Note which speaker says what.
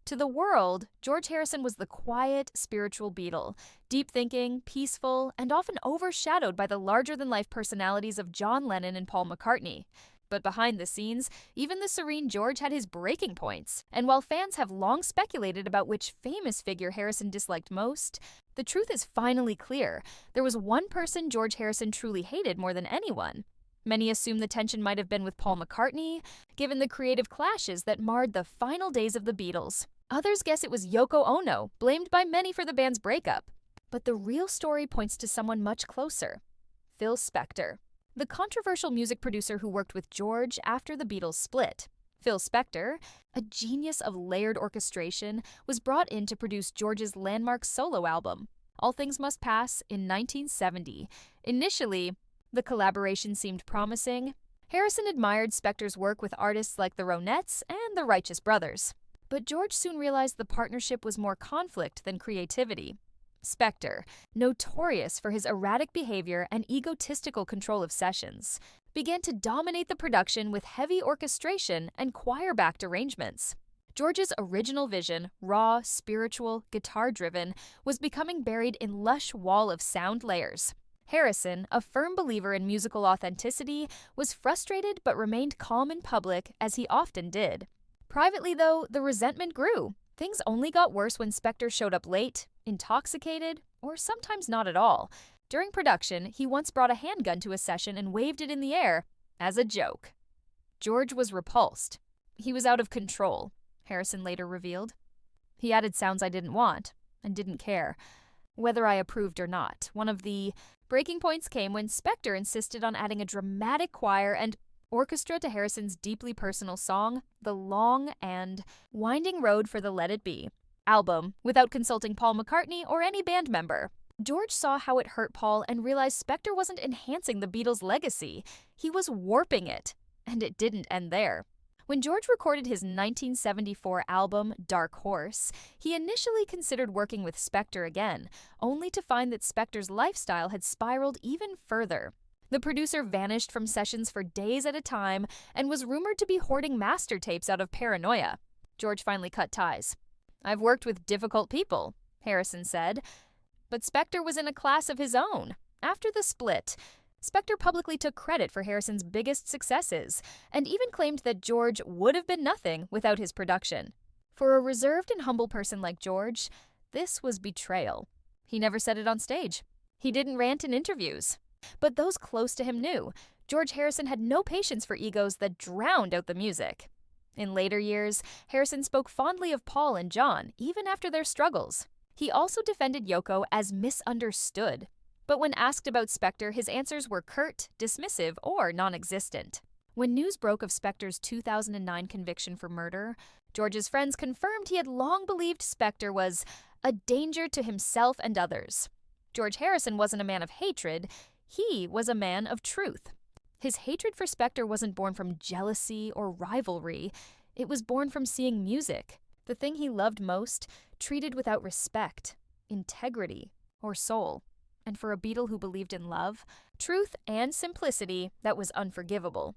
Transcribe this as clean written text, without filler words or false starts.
Speaker 1: To the world, George Harrison was the quiet, spiritual Beatle, deep-thinking, peaceful, and often overshadowed by the larger-than-life personalities of John Lennon and Paul McCartney. But behind the scenes, even the serene George had his breaking points, and while fans have long speculated about which famous figure Harrison disliked most, the truth is finally clear. There was one person George Harrison truly hated more than anyone. Many assume the tension might have been with Paul McCartney, given the creative clashes that marred the final days of the Beatles. Others guess it was Yoko Ono, blamed by many for the band's breakup. But the real story points to someone much closer: Phil Spector, the controversial music producer who worked with George after the Beatles split. Phil Spector, a genius of layered orchestration, was brought in to produce George's landmark solo album, All Things Must Pass, in 1970. Initially, the collaboration seemed promising. Harrison admired Spector's work with artists like the Ronettes and the Righteous Brothers. But George soon realized the partnership was more conflict than creativity. Spector, notorious for his erratic behavior and egotistical control of sessions, began to dominate the production with heavy orchestration and choir-backed arrangements. George's original vision, raw, spiritual, guitar-driven, was becoming buried in lush wall of sound layers. Harrison, a firm believer in musical authenticity, was frustrated but remained calm in public, as he often did. Privately, though, the resentment grew. Things only got worse when Spector showed up late, intoxicated, or sometimes not at all. During production, he once brought a handgun to a session and waved it in the air as a joke. George was repulsed. He was out of control, Harrison later revealed. He added sounds I didn't want and didn't care, whether I approved or not. One of the breaking points came when Spector insisted on adding a dramatic choir and orchestra to Harrison's deeply personal song, The Long and Winding Road for the Let It Be album, without consulting Paul McCartney or any band member. George saw how it hurt Paul and realized Spector wasn't enhancing the Beatles' legacy. He was warping it. And it didn't end there. When George recorded his 1974 album, Dark Horse, he initially considered working with Spector again, only to find that Spector's lifestyle had spiraled even further. The producer vanished from sessions for days at a time and was rumored to be hoarding master tapes out of paranoia. George finally cut ties. "I've worked with difficult people," Harrison said. But Spector was in a class of his own. After the split, Spector publicly took credit for Harrison's biggest successes, and even claimed that George would have been nothing without his production. For a reserved and humble person like George, this was betrayal. He never said it on stage. He didn't rant in interviews. But those close to him knew. George Harrison had no patience for egos that drowned out the music. In later years, Harrison spoke fondly of Paul and John, even after their struggles. He also defended Yoko as misunderstood. But when asked about Spector, his answers were curt, dismissive, or non-existent. When news broke of Spector's 2009 conviction for murder, George's friends confirmed he had long believed Spector was a danger to himself and others. George Harrison wasn't a man of hatred, he was a man of truth. His hatred for Spector wasn't born from jealousy or rivalry, it was born from seeing music, the thing he loved most, treated without respect, integrity, or soul. And for a Beatle who believed in love, truth, and simplicity, that was unforgivable.